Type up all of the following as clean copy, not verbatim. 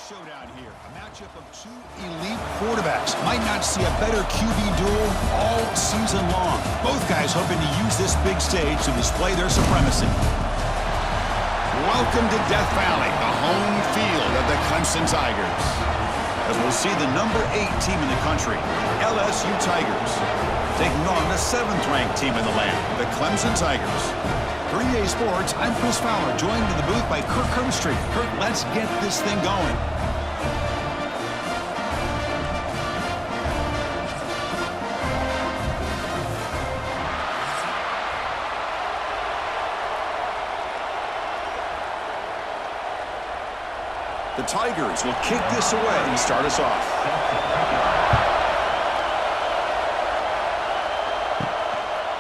showdown here. A matchup of two elite quarterbacks. Might not see a better QB duel all season long. Both guys hoping to use this big stage to display their supremacy. Welcome to Death Valley, the home field of the Clemson Tigers. As we'll see the number 8 team in the country, LSU Tigers, taking on the 7th-ranked team in the land, the Clemson Tigers. For EA Sports, I'm Chris Fowler, joined in the booth by Kirk Herbstreit. Kirk, let's get this thing going. The Tigers will kick this away and start us off.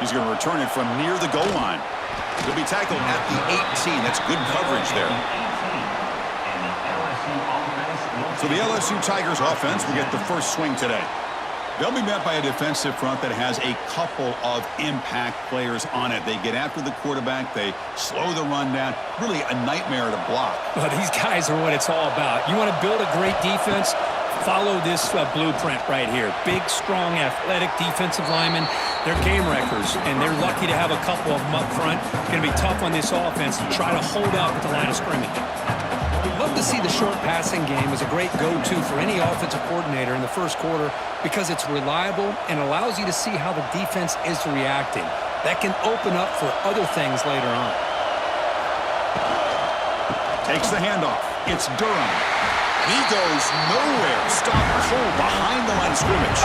He's going to return it from near the goal line. He'll be tackled at the 18. That's good coverage there. So the LSU Tigers offense will get the first swing today. They'll be met by a defensive front that has a couple of impact players on it. They get after the quarterback. They slow the run down. Really a nightmare to block. Well, these guys are what it's all about. You want to build a great defense? Follow this blueprint right here. Big, strong, athletic defensive linemen. They're game wreckers, and they're lucky to have a couple of them up front. Going to be tough on this offense to try to hold up at the line of scrimmage. Love to see the short passing game as a great go-to for any offensive coordinator in the first quarter because it's reliable and allows you to see how the defense is reacting. That can open up for other things later on. Takes the handoff. It's Durham. He goes nowhere. Stop cold behind the line of scrimmage.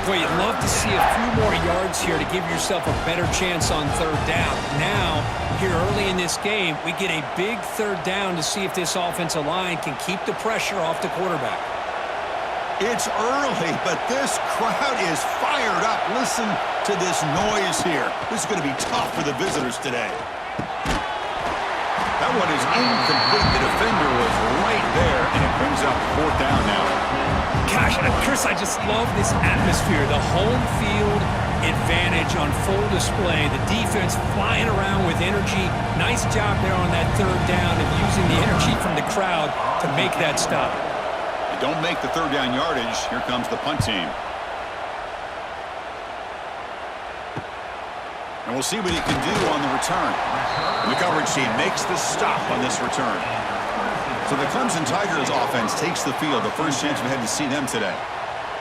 Boy, you'd love to see a few more yards here to give yourself a better chance on third down. Now, here early in this game, we get a big third down to see if this offensive line can keep the pressure off the quarterback. It's early, but this crowd is fired up. Listen to this noise here. This is going to be tough for the visitors today. That one is incomplete. The defender was right there, and it brings up 4th down now. Gosh, Chris, I just love this atmosphere. The home field advantage on full display. The defense flying around with energy. Nice job there on that third down and using the energy from the crowd to make that stop. They don't make the third down yardage. Here comes the punt team. And we'll see what he can do on the return. And the coverage team makes the stop on this return. So the Clemson Tigers offense takes the field. The first chance we had to see them today.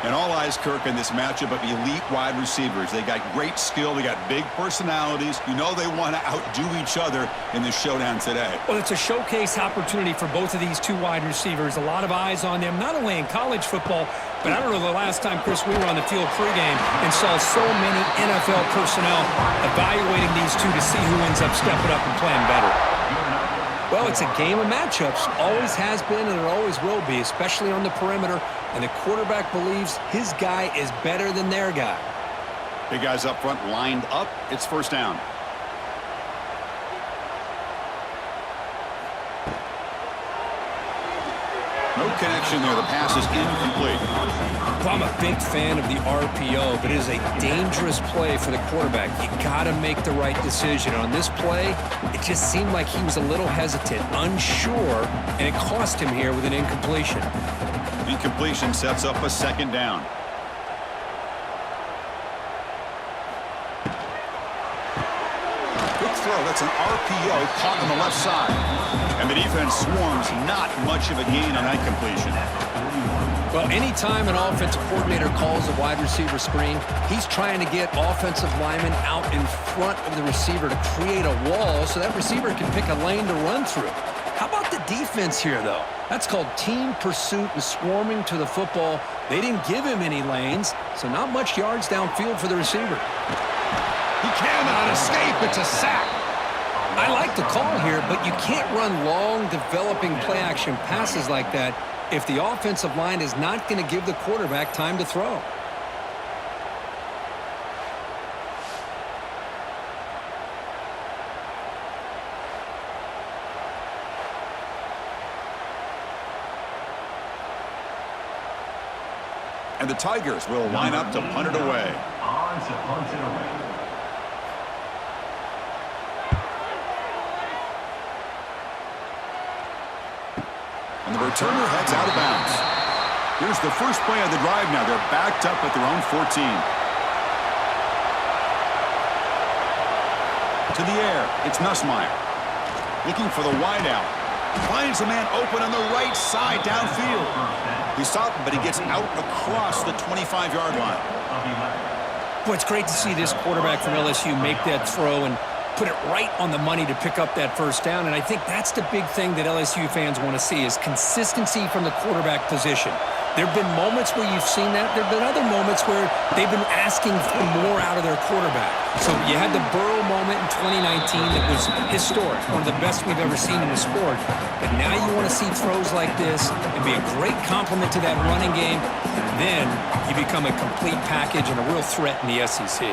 And all eyes, Kirk, in this matchup of elite wide receivers. They got great skill. They got big personalities. You know they want to outdo each other in this showdown today. Well, it's a showcase opportunity for both of these two wide receivers. A lot of eyes on them, not only in college football, but I don't know the last time, Chris, we were on the field pregame and saw so many NFL personnel evaluating these two to see who ends up stepping up and playing better. Well, it's a game of matchups. Always has been and it always will be, especially on the perimeter. And the quarterback believes his guy is better than their guy. Big guys up front lined up. It's first down. No connection there. The pass is incomplete. Well, I'm a big fan of the RPO, but it is a dangerous play for the quarterback. You got to make the right decision. On this play, it just seemed like he was a little hesitant, unsure, and it cost him here with an incompletion. Incompletion sets up a 2nd down. Good throw. That's an RPO caught on the left side. And the defense swarms. Not much of a gain on that completion. Well, anytime an offensive coordinator calls a wide receiver screen, he's trying to get offensive linemen out in front of the receiver to create a wall so that receiver can pick a lane to run through. How about the defense here, though? That's called team pursuit and swarming to the football. They didn't give him any lanes, so not much yards downfield for the receiver. He cannot escape. It's a sack. I like the call here, but you can't run long, developing play-action passes like that if the offensive line is not going to give the quarterback time to throw. And the Tigers will line up to punt it away. On to punt it away. And the returner heads out of bounds. Here's the first play of the drive now. They're backed up at their own 14. To the air, it's Nussmeier. Looking for the wideout. Finds a man open on the right side downfield. He stopped, but he gets out across the 25-yard line. Boy, it's great to see this quarterback from LSU make that throw and put it right on the money to pick up that first down. And I think that's the big thing that LSU fans want to see is consistency from the quarterback position. There have been moments where you've seen that. There have been other moments where they've been asking for more out of their quarterback. So you had the Burrow moment in 2019 that was historic, one of the best we've ever seen in the sport. But now you want to see throws like this and be a great complement to that running game. And then you become a complete package and a real threat in the SEC.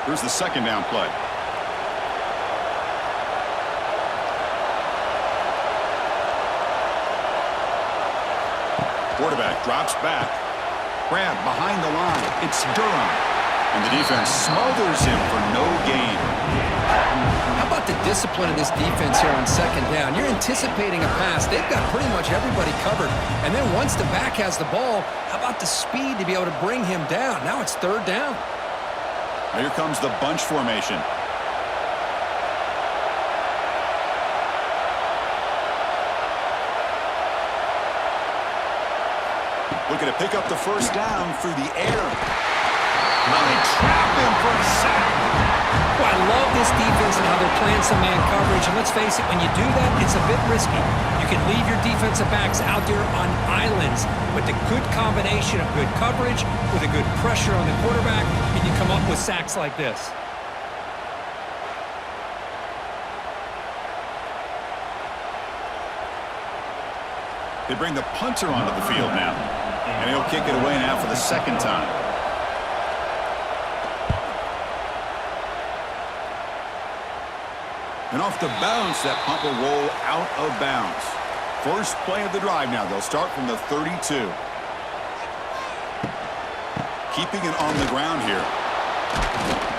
Here's the second down play. Quarterback drops back. Grab behind the line. It's Durham. And the defense smothers him for no gain. How about the discipline of this defense here on second down? You're anticipating a pass. They've got pretty much everybody covered. And then once the back has the ball, how about the speed to be able to bring him down? Now it's third down. Now here comes the bunch formation. Looking to pick up the first down through the air. Now they trap him for a sack. Well, I love this defense and how they're playing some man coverage. And let's face it, when you do that, it's a bit risky. You can leave your defensive backs out there on islands. But the good combination of good coverage with a good pressure on the quarterback, and you come up with sacks like this. They bring the punter onto the field now. And he'll kick it away now for the second time. And off the bounce, that punt will roll out of bounds. First play of the drive now. They'll start from the 32. Keeping it on the ground here.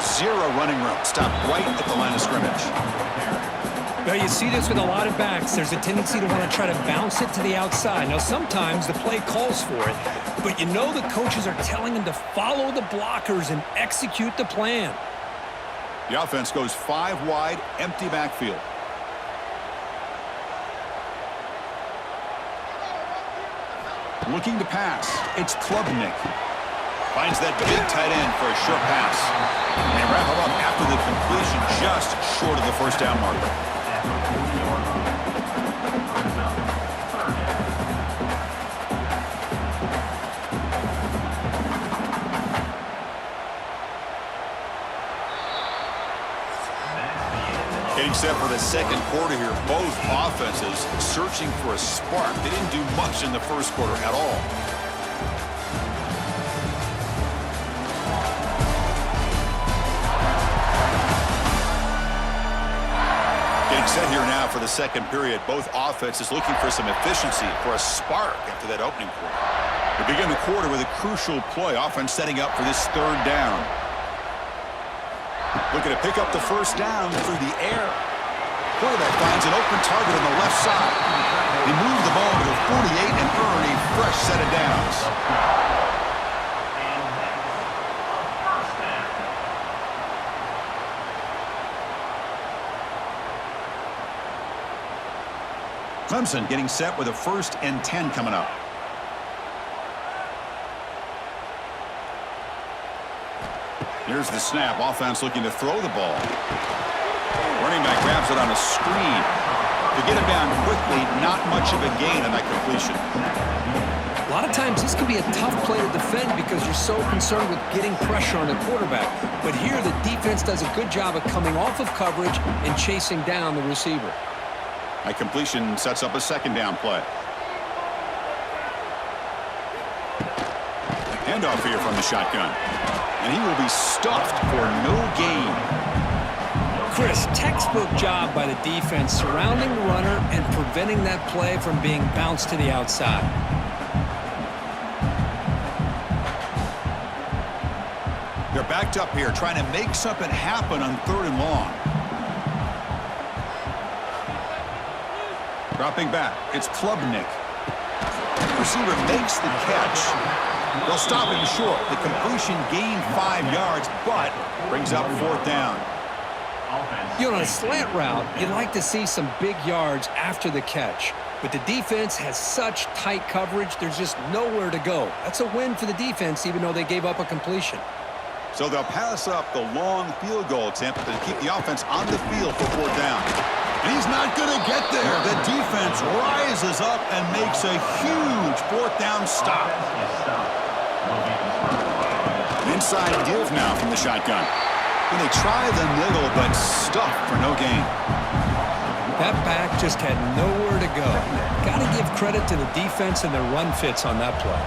Zero running room. Stop right at the line of scrimmage. Well, you see this with a lot of backs. There's a tendency to want to try to bounce it to the outside. Now, sometimes the play calls for it, but you know the coaches are telling them to follow the blockers and execute the plan. The offense goes 5 wide, empty backfield. Looking to pass. It's Klubnik. Finds that big tight end for a short pass. And wrap him up after the completion just short of the first down marker. Getting set for the second quarter here. Both offenses searching for a spark. They didn't do much in the first quarter at all. Getting set here now for the second period. Both offenses looking for some efficiency, for a spark after that opening quarter. We begin the quarter with a crucial play. Offense setting up for this third down. Looking to pick up the first down through the air. Quarterback finds an open target on the left side. He moves the ball to the 48 and earn a fresh set of downs. Clemson getting set with a 1st and 10 coming up. Here's the snap. Offense looking to throw the ball. Running back grabs it on a screen. To get him down quickly, not much of a gain on that completion. A lot of times this can be a tough play to defend because you're so concerned with getting pressure on the quarterback. But here the defense does a good job of coming off of coverage and chasing down the receiver. That completion sets up a second down play. Handoff here from the shotgun. And he will be stuffed for no gain. Chris, textbook job by the defense surrounding the runner and preventing that play from being bounced to the outside. They're backed up here trying to make something happen on 3rd and long. Dropping back, it's Klubnik. Receiver makes the catch. They'll stop him short. The completion gained 5 yards, but brings up 4th down. You know, on a slant route, you'd like to see some big yards after the catch. But the defense has such tight coverage, there's just nowhere to go. That's a win for the defense, even though they gave up a completion. So they'll pass up the long field goal attempt to keep the offense on the field for 4th down. And he's not going to get there. The defense rises up and makes a huge 4th down stop. Inside give now from the shotgun. And they try the middle, but stuffed for no gain. That back just had nowhere to go. Got to give credit to the defense and their run fits on that play.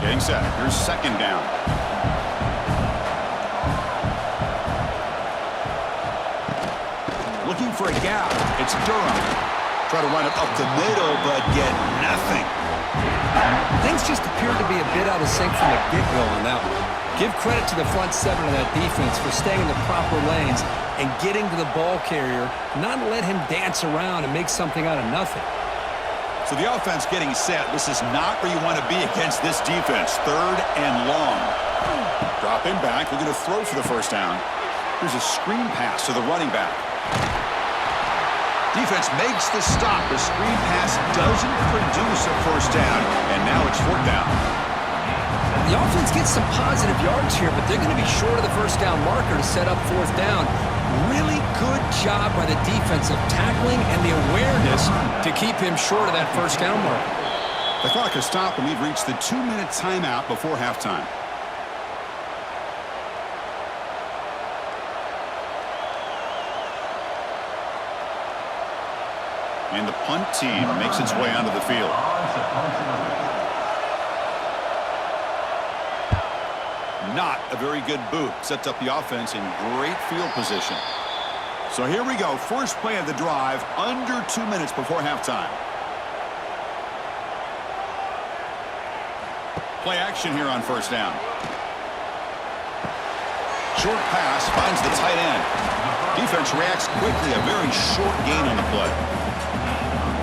Getting set. Here's 2nd down. Looking for a gap. It's Durham. Try to run it up the middle, but get nothing. Things just appeared to be a bit out of sync from the get-go on that one. Give credit to the front 7 of that defense for staying in the proper lanes and getting to the ball carrier, not let him dance around and make something out of nothing. So the offense getting set. This is not where you want to be against this defense. 3rd and long. Dropping back. They're going to throw for the 1st down. Here's a screen pass to the running back. Defense makes the stop. The screen pass doesn't produce a 1st down, and now it's 4th down. The offense gets some positive yards here, but they're going to be short of the 1st down marker to set up 4th down. Really good job by the defense of tackling and the awareness to keep him short of that 1st down marker. The clock has stopped, and we've reached the 2-minute timeout before halftime. And the punt team makes its way onto the field. Not a very good boot. Sets up the offense in great field position. So here we go. First play of the drive, under 2 minutes before halftime. Play action here on 1st down. Short pass finds the tight end. Defense reacts quickly. A very short gain on the play.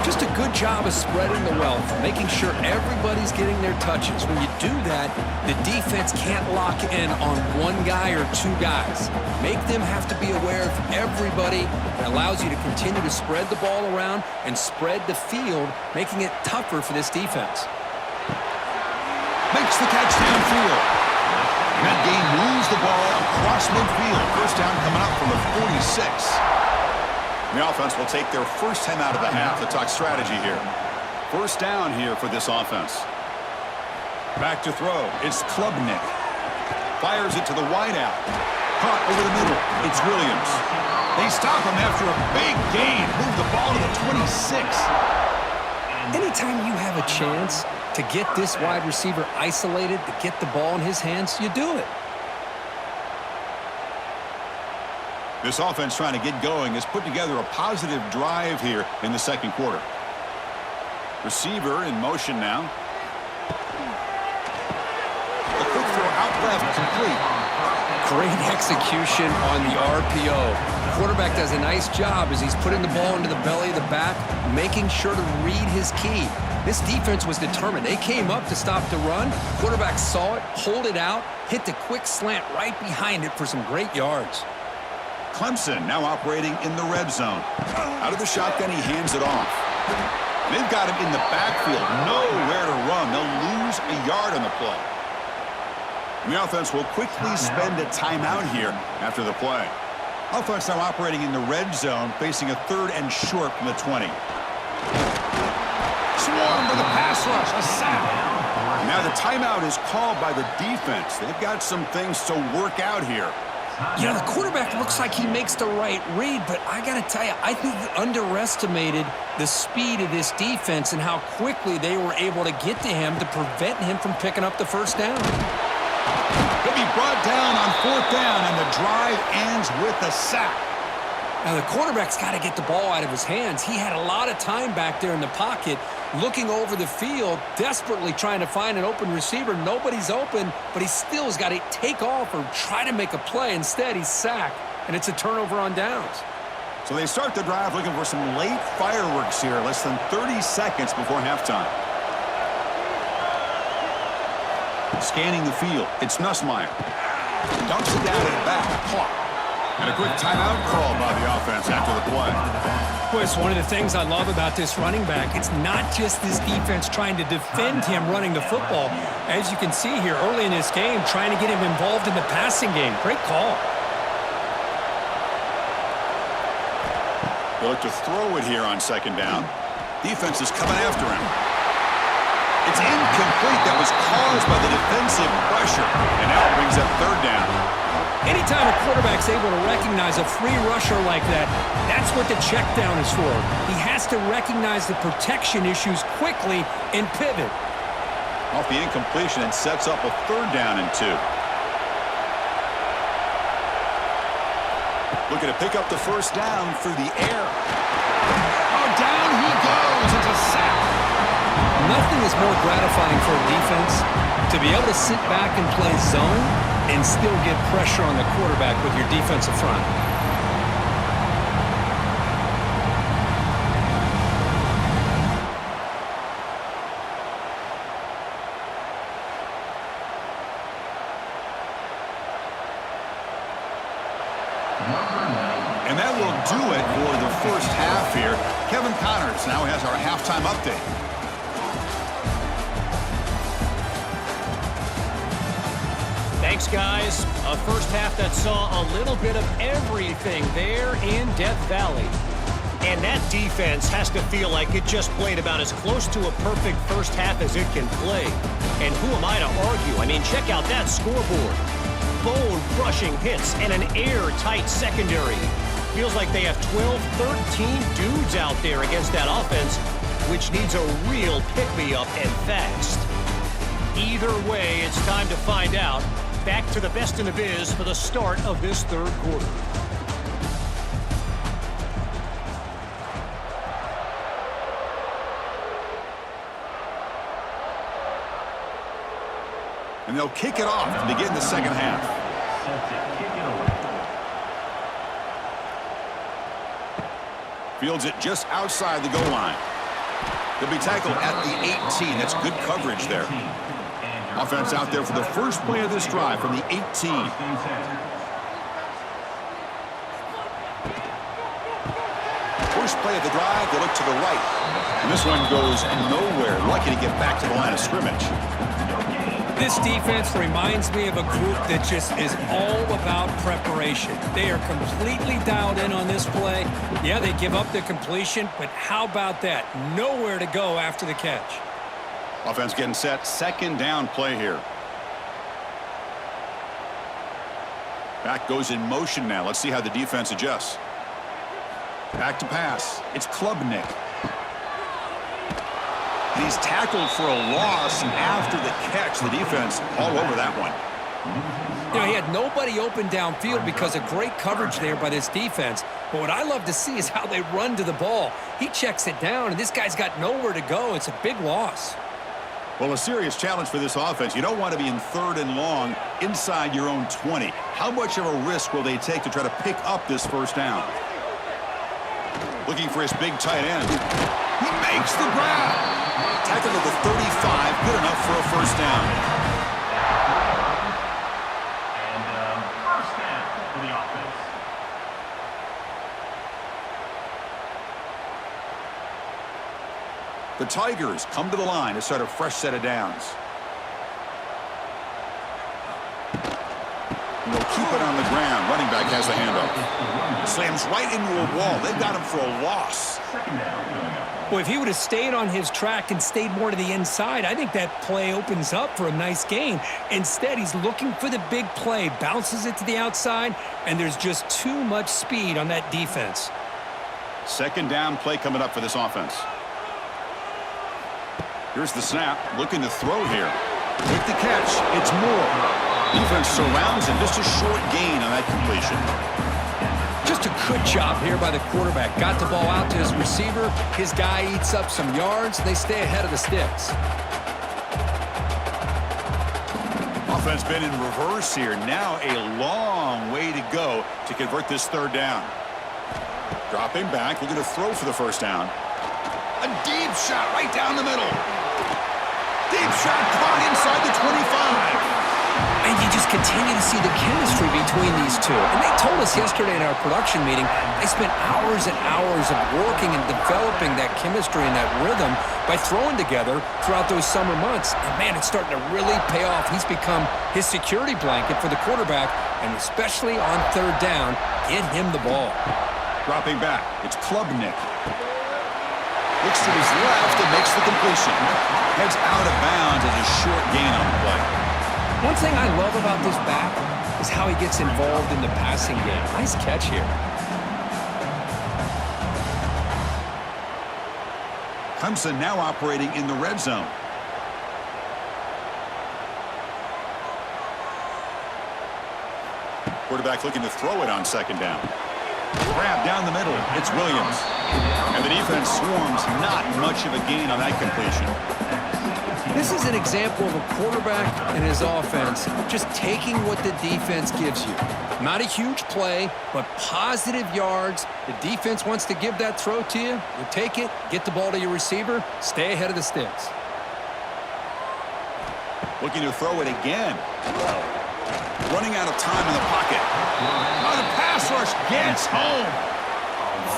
Just a good job of spreading the wealth, making sure everybody's getting their touches. When you do that, the defense can't lock in on 1 guy or 2 guys. Make them have to be aware of everybody. It allows you to continue to spread the ball around and spread the field, making it tougher for this defense. Makes the catch downfield. And that game moves the ball across midfield. 1st down coming up from the 46. The offense will take their first time out of the half to talk strategy here. 1st down here for this offense. Back to throw. It's Klubnik. Fires it to the wideout. Caught over the middle. It's Williams. They stop him after a big gain. Move the ball to the 26. Anytime you have a chance to get this wide receiver isolated, to get the ball in his hands, you do it. This offense trying to get going has put together a positive drive here in the 2nd quarter. Receiver in motion now. A quick throw out left, complete. Great execution on the RPO. Quarterback does a nice job as he's putting the ball into the belly of the back, making sure to read his key. This defense was determined. They came up to stop the run. Quarterback saw it, pulled it out, hit the quick slant right behind it for some great yards. Clemson now operating in the red zone. Out of the shotgun, he hands it off. They've got him in the backfield. Nowhere to run. They'll lose a yard on the play. And the offense will quickly spend a timeout here after the play. Offense now operating in the red zone, facing a 3rd and short from the 20. Swarm with a pass rush, a sack. Now the timeout is called by the defense. They've got some things to work out here. You know, the quarterback looks like he makes the right read, but I got to tell you, I think he underestimated the speed of this defense and how quickly they were able to get to him to prevent him from picking up the 1st down. He'll be brought down on 4th down, and the drive ends with a sack. Now, the quarterback's got to get the ball out of his hands. He had a lot of time back there in the pocket, looking over the field, desperately trying to find an open receiver. Nobody's open, but he still has got to take off or try to make a play. Instead, he's sacked. and it's a turnover on downs. So they start the drive looking for some late fireworks here, less than 30 seconds before halftime. Scanning the field, it's Nussmeier. Dumps it down and back, caught. And a quick timeout call by the offense after the play. Well, it's one of the things I love about this running back. It's not just this defense trying to defend him running the football. As you can see here early in this game, trying to get him involved in the passing game. Great call. They look to throw it here on second down. Defense is coming after him. It's incomplete. That was caused by the defensive pressure. And now it brings up third down. Anytime a quarterback's able to recognize a free rusher like that, that's what the check down is for. He has to recognize the protection issues quickly and pivot. Off the incompletion, and sets up a third down and 2. Looking to pick up the first down through the air. Oh, down he goes. It's a sack. Nothing is more gratifying for a defense to be able to sit back and play zone and still get pressure on the quarterback with your defensive front. And that will do it for the first half here. Kevin Connors now has our halftime update. Thanks, guys. A first half that saw a little bit of everything there in Death Valley. And that defense has to feel like it just played about as close to a perfect first half as it can play. And who am I to argue? I mean, check out that scoreboard. Bone-crushing hits and an airtight secondary. Feels like they have 12, 13 dudes out there against that offense, which needs a real pick-me-up and fast. Either way, it's time to find out. Back to the best in the biz for the start of this third quarter. And they'll kick it off to begin the second half. Fields it just outside the goal line. They'll be tackled at the 18. That's good coverage there. Offense out there for the first play of this drive from the 18. First play of the drive, they look to the right. And this one goes nowhere. Lucky to get back to the line of scrimmage. This defense reminds me of a group that just is all about preparation. They are completely dialed in on this play. Yeah, they give up the completion, but how about that? Nowhere to go after the catch. Offense getting set. Second down play here. Back goes in motion now. Let's see how the defense adjusts. Back to pass. It's Klubnik. And he's tackled for a loss after the catch. The defense all over that one. You know, he had nobody open downfield because of great coverage there by this defense. But what I love to see is how they run to the ball. He checks it down, and this guy's got nowhere to go. It's a big loss. Well, a serious challenge for this offense. You don't want to be in third and long inside your own 20. How much of a risk will they take to try to pick up this first down? Looking for his big tight end. He makes the grab. Tackle at the 35. Good enough for a first down. And first down for the offense. The Tigers come to the line to start a fresh set of downs. And they'll keep it on the ground. Running back has the handoff. Slams right into a wall. They've got him for a loss. Second down coming up. Well, if he would have stayed on his track and stayed more to the inside, I think that play opens up for a nice gain. Instead, he's looking for the big play, bounces it to the outside, and there's just too much speed on that defense. Second down play coming up for this offense. Here's the snap, looking to throw here. With the catch, it's Moore. Defense surrounds him, just a short gain on that completion. Just a good job here by the quarterback. Got the ball out to his receiver. His guy eats up some yards. They stay ahead of the sticks. Offense been in reverse here. Now a long way to go to convert this third down. Dropping back, looking to throw for the first down. A deep shot right down the middle. Deep shot caught inside the 25. And you just continue to see the chemistry between these two. And they told us yesterday in our production meeting, they spent hours and hours of working and developing that chemistry and that rhythm by throwing together throughout those summer months. And, man, it's starting to really pay off. He's become his security blanket for the quarterback, and especially on third down, get him the ball. Dropping back, it's Klubnik. Looks to his left and makes the completion. Heads out of bounds as a short gain on the play. One thing I love about this back is how he gets involved in the passing game. Nice catch here. Clemson now operating in the red zone. Quarterback looking to throw it on second down. Grab down the middle. It's Williams. And the defense swarms. Not much of a gain on that completion. This is an example of a quarterback and his offense just taking what the defense gives you. Not a huge play, but positive yards. The defense wants to give that throw to you. You take it, get the ball to your receiver, stay ahead of the sticks. Looking to throw it again. Running out of time in the pocket. Oh, the pass rush gets home.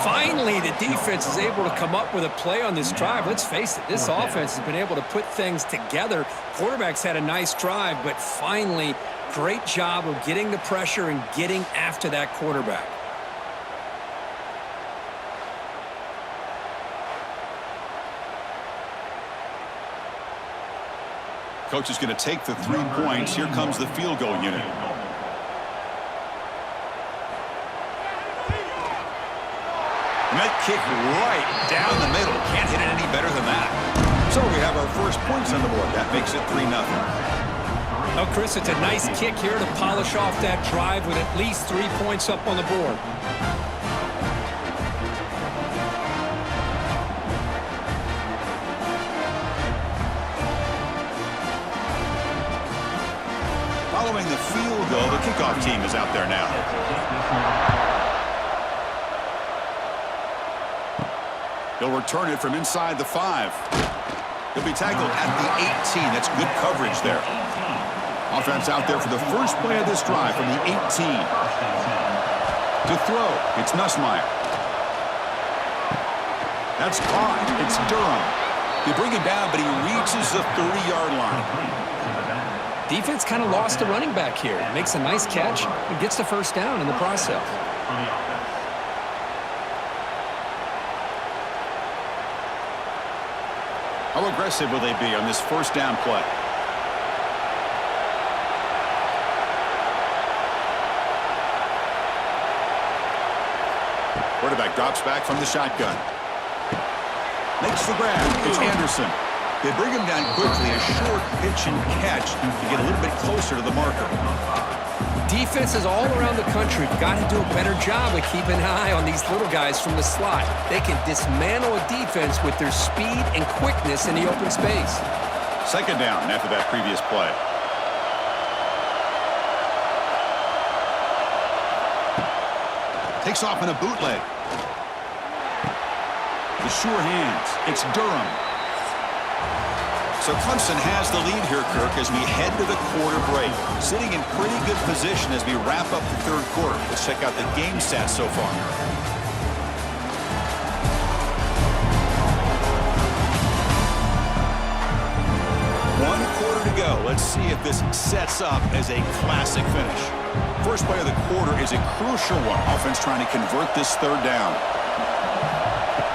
Finally, the defense is able to come up with a play on this drive. Let's face it, this offense has been able to put things together. Quarterback's had a nice drive, but finally, great job of getting the pressure and getting after that quarterback. Coach is going to take the 3 points. Here comes the field goal unit. And that kick right down the middle. Can't hit it any better than that. So we have our first points on the board. That makes it 3-0. Well, Chris, it's a nice kick here to polish off that drive with at least 3 points up on the board. Following the field goal, the kickoff team is out there now. He'll return it from inside the 5. He'll be tackled at the 18. That's good coverage there. Offense out there for the first play of this drive from the 18. To throw, it's Nussmeier. That's caught. It's Durham. They bring him down, but he reaches the 30-yard line. Defense kind of lost a running back here. Makes a nice catch and gets the first down in the process. How aggressive will they be on this first down play? Quarterback drops back from the shotgun. Makes the grab. It's Anderson. They bring him down quickly. A short pitch and catch to get a little bit closer to the marker. Defenses all around the country have got to do a better job of keeping an eye on these little guys from the slot. They can dismantle a defense with their speed and quickness in the open space. Second down after that previous play. Takes off in a bootleg. The sure hands. It's Durham. So Clemson has the lead here, Kirk, as we head to the quarter break. Sitting in pretty good position as we wrap up the third quarter. Let's check out the game stats so far. One quarter to go. Let's see if this sets up as a classic finish. First play of the quarter is a crucial one. Offense trying to convert this third down.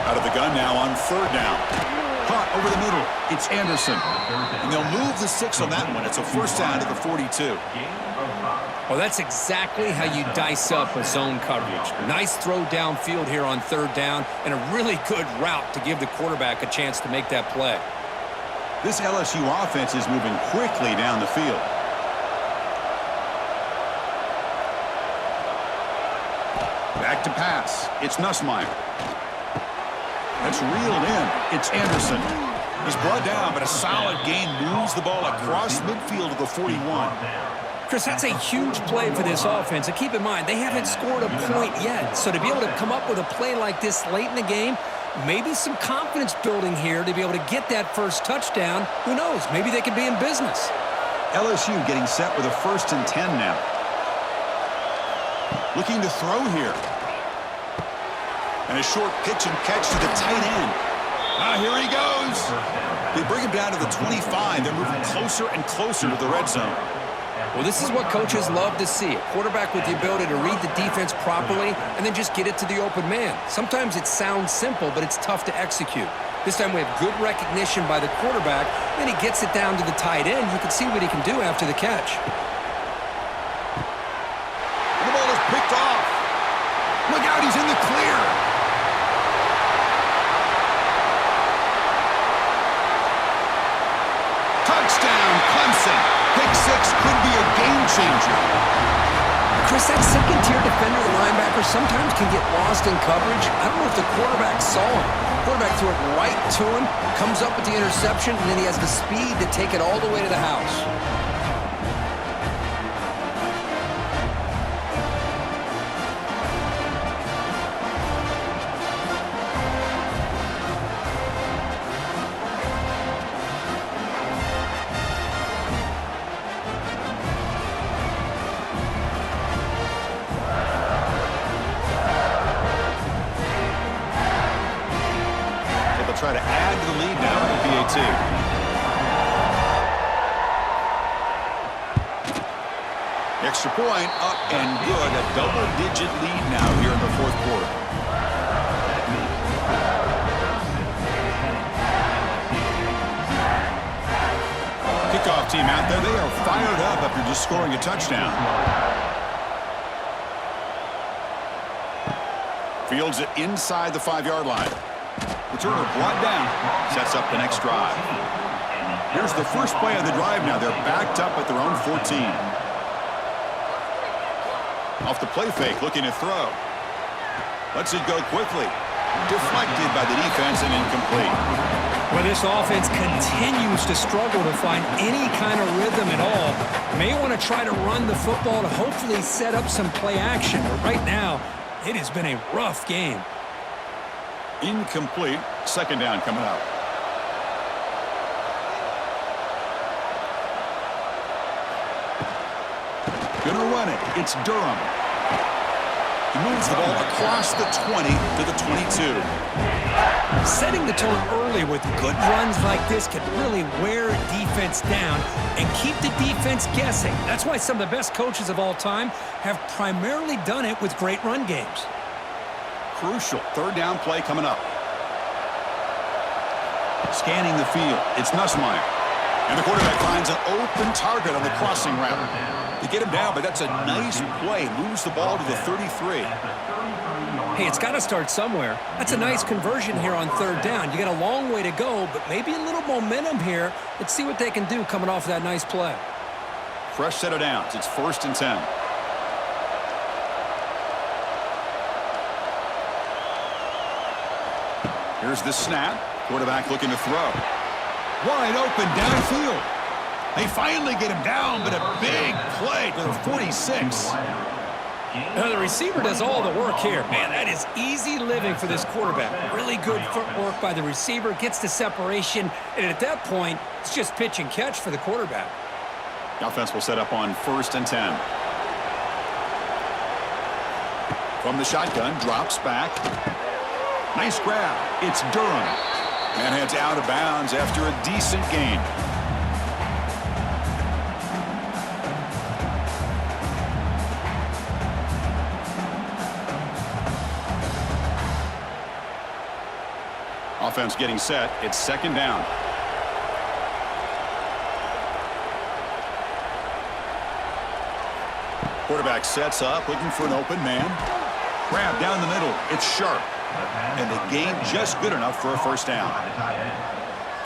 Out of the gun now on third down. Caught over the middle. It's Anderson. And they'll move the 6 on that one. It's a first down to the 42. Well, that's exactly how you dice up a zone coverage. Nice throw downfield here on third down, and a really good route to give the quarterback a chance to make that play. This LSU offense is moving quickly down the field. Back to pass. It's Nussmeier. That's reeled in. It's Anderson. He's brought down, but a solid gain moves the ball across midfield to the 41. Chris, that's a huge play for this offense. And keep in mind, they haven't scored a point yet. So to be able to come up with a play like this late in the game, maybe some confidence building here to be able to get that first touchdown. Who knows? Maybe they could be in business. LSU getting set with a 1st and 10 now. Looking to throw here. And a short pitch and catch to the tight end. Here he goes. They bring him down to the 25. They're moving closer and closer to the red zone. Well, this is what coaches love to see. A quarterback with the ability to read the defense properly and then just get it to the open man. Sometimes it sounds simple, but it's tough to execute. This time we have good recognition by the quarterback. Then he gets it down to the tight end. You can see what he can do after the catch. The ball is picked off. Look out, he's in the clear. Touchdown, Clemson. Pick 6 could be a game changer. Chris, that second-tier defender, the linebacker, sometimes can get lost in coverage. I don't know if the quarterback saw him. Quarterback threw it right to him, comes up with the interception, and then he has the speed to take it all the way to the house. Try to add to the lead now in the PAT. Extra point up and good. A double-digit lead now here in the 4th quarter. Kickoff team out there. They are fired up after just scoring a touchdown. Fields it inside the 5-yard line. Returner brought down. Sets up the next drive. Here's the first play of the drive now. They're backed up at their own 14. Off the play fake, looking to throw. Lets it go quickly. Deflected by the defense and incomplete. Well, this offense continues to struggle to find any kind of rhythm at all. May want to try to run the football to hopefully set up some play action. But right now, it has been a rough game. Incomplete. 2nd down coming up. Gonna run it. It's Durham. He moves the ball across the 20 to the 22. Setting the tone early with good runs like this can really wear a defense down and keep the defense guessing. That's why some of the best coaches of all time have primarily done it with great run games. Crucial 3rd down play coming up. Scanning the field. It's Nussmeier. And the quarterback finds an open target on the crossing route. They get him down, but that's a nice play. Moves the ball to the 33. Hey, it's got to start somewhere. That's a nice conversion here on 3rd down. You got a long way to go, but maybe a little momentum here. Let's see what they can do coming off that nice play. Fresh set of downs. It's 1st and 10. Here's the snap. Quarterback looking to throw. Wide open downfield. They finally get him down, but a big play to the 46. Now, the receiver does all the work here. Man, that is easy living for this quarterback. Really good footwork by the receiver. Gets the separation. And at that point, it's just pitch and catch for the quarterback. The offense will set up on 1st and 10. From the shotgun, drops back. Nice grab. It's Durham. And heads out of bounds after a decent gain. Offense getting set. It's 2nd down. Quarterback sets up, looking for an open man. Grab down the middle. It's sharp. And the gain just good enough for a 1st down.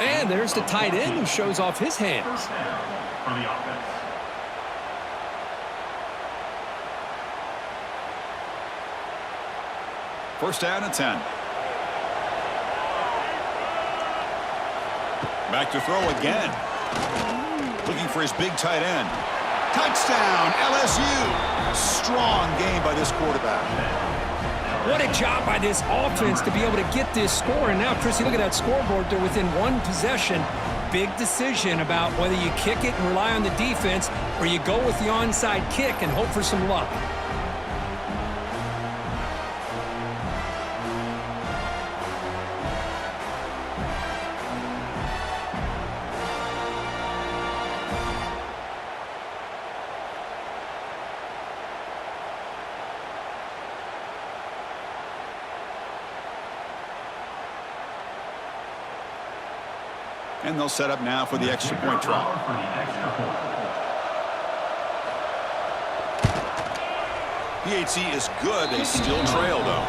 And there's the tight end who shows off his hands. First down for the offense. First down and 10. Back to throw again. Looking for his big tight end. Touchdown, LSU. Strong game by this quarterback. What a job by this offense to be able to get this score. And now, Chrissy, look at that scoreboard. They're within one possession. Big decision about whether you kick it and rely on the defense or you go with the onside kick and hope for some luck. And they'll set up now for the extra point try. PHC is good. They still trail, though.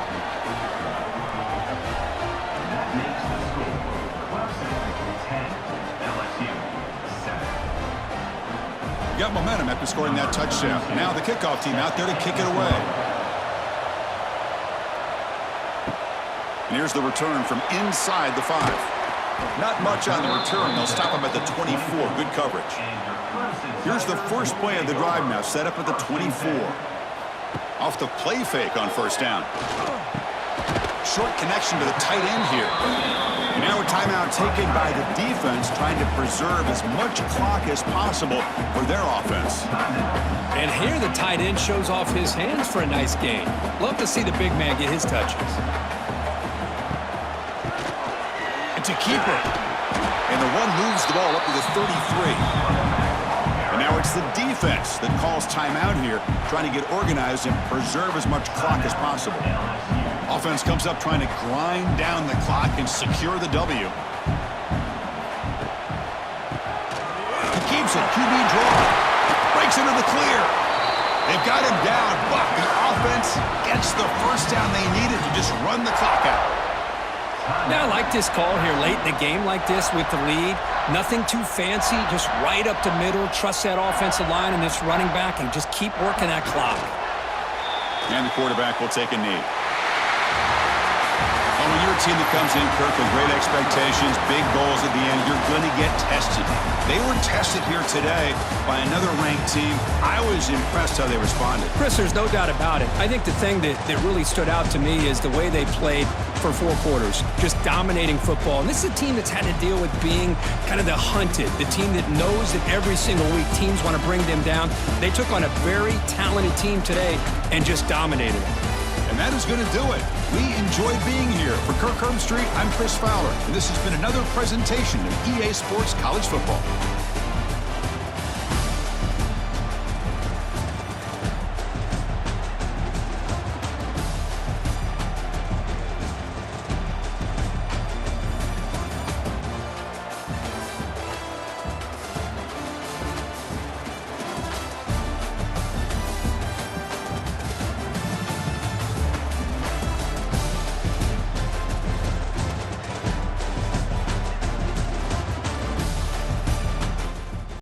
That makes the score Clemson 10, LSU 7. Got momentum after scoring that touchdown. Now the kickoff team out there to kick it away. And here's the return from inside the 5. Not much on the return. They'll stop him at the 24. Good coverage. Here's the first play of the drive now, set up at the 24. Off the play fake on first down. Short connection to the tight end here. And now a timeout taken by the defense, trying to preserve as much clock as possible for their offense. And here the tight end shows off his hands for a nice gain. Love to see the big man get his touches. To keeper. And the one moves the ball up to the 33. And now it's the defense that calls timeout here, trying to get organized and preserve as much clock as possible. Offense comes up trying to grind down the clock and secure the W. He keeps it. QB draw. Breaks into the clear. They've got him down, but the offense gets the first down they needed to just run the clock out. Now, I like this call here late in the game like this with the lead. Nothing too fancy, just right up the middle. Trust that offensive line and this running back and just keep working that clock. And the quarterback will take a knee. Well, when you're a team that comes in, Kirk, with great expectations, big goals at the end, you're going to get tested. They were tested here today by another ranked team. I was impressed how they responded. Chris, there's no doubt about it. I think the thing that really stood out to me is the way they played for 4 quarters, just dominating football. And this is a team that's had to deal with being kind of the hunted, the team that knows that every single week teams want to bring them down. They took on a very talented team today and just dominated it. And that is going to do it. We enjoyed being here. For Kirk Street, I'm Chris Fowler, and this has been another presentation of EA Sports College Football.